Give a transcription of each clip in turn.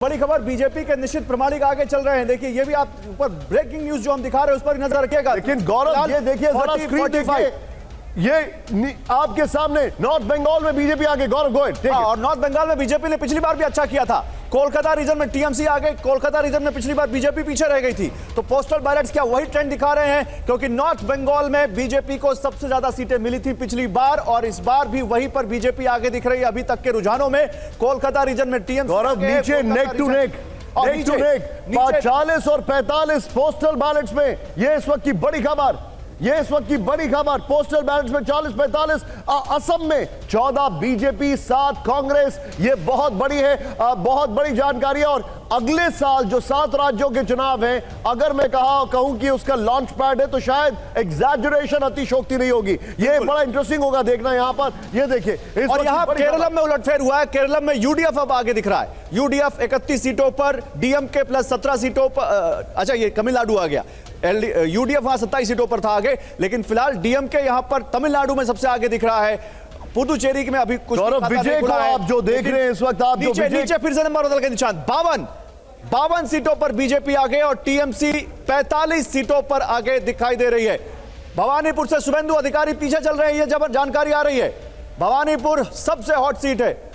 बड़ी खबर बीजेपी के निश्चित प्रमाणिक आगे चल रहे हैं। देखिए ये भी आप ऊपर ब्रेकिंग न्यूज जो हम दिखा रहे हैं उस पर नजर रखिएगा। लेकिन गौरव ये देखिए जरा स्क्रीन देखिए, ये आपके सामने नॉर्थ बंगाल में बीजेपी आगे। गौरव गोयल और नॉर्थ बंगाल में बीजेपी ने पिछली बार भी अच्छा किया था। कोलकाता रीजन में टीएमसी आगे, कोलकाता रीजन में पिछली बार बीजेपी पीछे रह गई थी। तो पोस्टल बैलेट्स क्या वही ट्रेंड दिखा रहे हैं, क्योंकि नॉर्थ बंगाल में बीजेपी को सबसे ज्यादा सीटें मिली थी पिछली बार और इस बार भी वहीं पर बीजेपी आगे दिख रही है। अभी तक के रुझानों में कोलकाता रीजन में टीएमसी गौरव नीचे नेक टू नेक 40 और 45 पोस्टल बैलेट्स में ये इस वक्त की बड़ी खबर। ये इस वक्त की बड़ी खबर, पोस्टल बैलेट्स में 40-45, असम में 14 बीजेपी 7 कांग्रेस। ये बहुत बड़ी है, बहुत बड़ी जानकारी है। और अगले साल जो 7 राज्यों के चुनाव हैं, अगर मैं कहूं कि उसका लॉन्च पैड है तो शायद एग्जैजुरेशन, अतिशोक्ति नहीं होगी। ये बड़ा इंटरेस्टिंग होगा देखना यहां पर। ये देखिए और यहां केरल में उलटफेर हुआ है। केरल में यूडीएफ अब आगे दिख रहा है। यूडीएफ 31 सीटों पर, डीएमके प्लस 17 सीटों पर। अच्छा ये तमिलनाडु आ गया। यूडीएफ वहां 27 सीटों पर था आगे, लेकिन फिलहाल डीएमके यहां पर तमिलनाडु में सबसे आगे दिख रहा है। पुदुचेरी में अभी कुछ विजय को आप जो देख रहे हैं इस वक्त, आप नीचे फिर से नंबर बदल के निशान 52 सीटों पर बीजेपी आगे और टीएमसी 45 सीटों पर आगे दिखाई दे रही है। भवानीपुर से शुभेंदु अधिकारी पीछे चल रहे हैं, यह जानकारी आ रही है। भवानीपुर सबसे हॉट सीट है।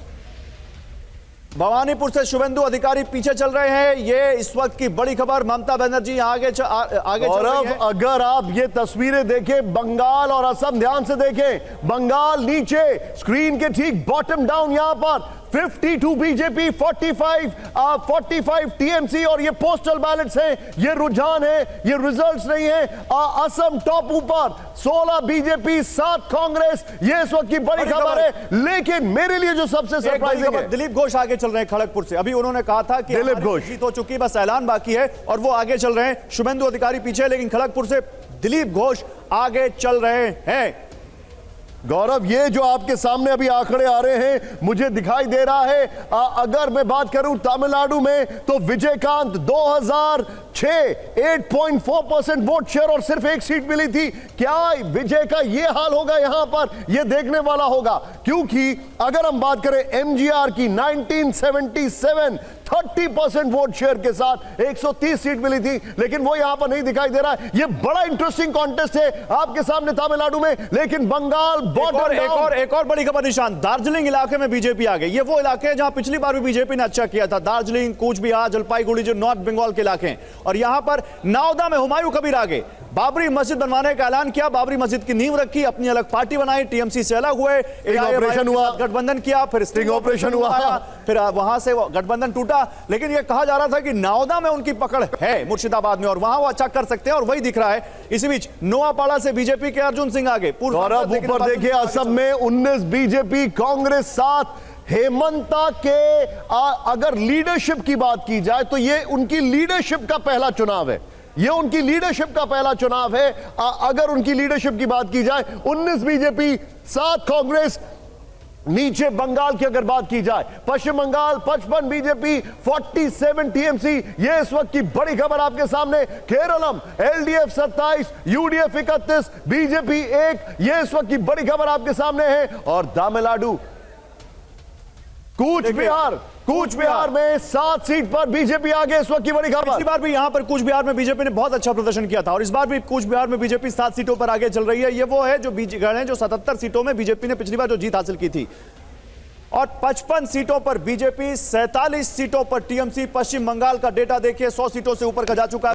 भवानीपुर से शुभेंदु अधिकारी पीछे चल रहे हैं। ये इस वक्त की बड़ी खबर। ममता बनर्जी आगे चल रही है। अगर आप ये तस्वीरें देखें, बंगाल और असम, ध्यान से देखें। बंगाल नीचे स्क्रीन के ठीक बॉटम डाउन, यहां पर 52 बीजेपी, 45 टीएमसी। और ये पोस्टल बैलेट्स हैं, ये रुझान है, ये रिजल्ट्स नहीं है। असम टॉप ऊपर, 16 बीजेपी 7 कांग्रेस। ये इस वक्त की बड़ी खबर है। लेकिन मेरे लिए जो सबसे सरप्राइजिंग है, दिलीप घोष आगे चल रहे हैं खड़गपुर से। अभी उन्होंने कहा था कि दिलीप घोष जीत हो चुकी, बस ऐलान बाकी है और वो आगे चल रहे हैं। शुभेंदु अधिकारी पीछे, लेकिन खड़गपुर से दिलीप घोष आगे चल रहे हैं। गौरव ये जो आपके सामने अभी आंकड़े आ रहे हैं, मुझे दिखाई दे रहा है, अगर मैं बात करूं तमिलनाडु में तो विजयकांत 2006 8.4% वोट शेयर और सिर्फ एक सीट मिली थी। क्या विजय का ये हाल होगा यहां पर? ये देखने वाला होगा, क्योंकि अगर हम बात करें एमजीआर की 1977 30% वोट शेयर के साथ 130 सीट मिली थी, लेकिन वो यहां पर नहीं दिखाई दे रहा है। ये बड़ा इंटरेस्टिंग कॉन्टेस्ट है आपके सामने तमिलनाडु में। लेकिन बंगाल एक और बड़ी खबर निशान, दार्जिलिंग इलाके में बीजेपी आ गई। ये वो इलाके हैं जहां पिछली बार भी बीजेपी ने अच्छा किया था। दार्जिलिंग, कूच बिहार, जलपाईगुड़ी, जो नॉर्थ बंगाल के इलाके हैं। और यहां पर नावदा में हुमायूं कबीर आगे। बाबरी मस्जिद बनवाने का ऐलान किया, बाबरी मस्जिद की नींव रखी, अपनी अलग पार्टी बनाई, टीएमसी से अलग हुए, ऑपरेशन हुआ, गठबंधन किया, फिर स्टिंग ऑपरेशन हुआ, फिर वहां से गठबंधन टूटा। लेकिन यह कहा जा रहा था कि नावदा में उनकी पकड़ है, मुर्शिदाबाद में, और वहां वो अच्छा कर सकते हैं और वही दिख रहा है। इसी बीच नोआपाड़ा से बीजेपी के अर्जुन सिंह आगे। ऊपर देखिए, असम में 19 बीजेपी, कांग्रेस 7। हेमंता के अगर लीडरशिप की बात की जाए तो ये उनकी लीडरशिप का पहला चुनाव है। ये उनकी लीडरशिप का पहला चुनाव है। अगर उनकी लीडरशिप की बात की जाए, 19 बीजेपी 7 कांग्रेस। नीचे बंगाल की अगर बात की जाए, पश्चिम बंगाल 55 बीजेपी, 47 टीएमसी। ये इस वक्त की बड़ी खबर आपके सामने। Keralam LDF 27, UDF 31, BJP 1। ये इस वक्त की बड़ी खबर आपके सामने है। और तमिलनाडु, कूच बिहार में 7 सीट पर बीजेपी आगे, इस वक्त की बड़ी खबर। पिछली बार भी यहां पर कूच बिहार में बीजेपी ने बहुत अच्छा प्रदर्शन किया था और इस बार भी कूच बिहार में बीजेपी 7 सीटों पर आगे चल रही है। ये वो है जो गण है जो 77 सीटों में बीजेपी ने पिछली बार जो जीत हासिल की थी। और 55 सीटों पर बीजेपी, 47 सीटों पर टीएमसी। पश्चिम बंगाल का डेटा देखिए, 100 सीटों से ऊपर का जा चुका है।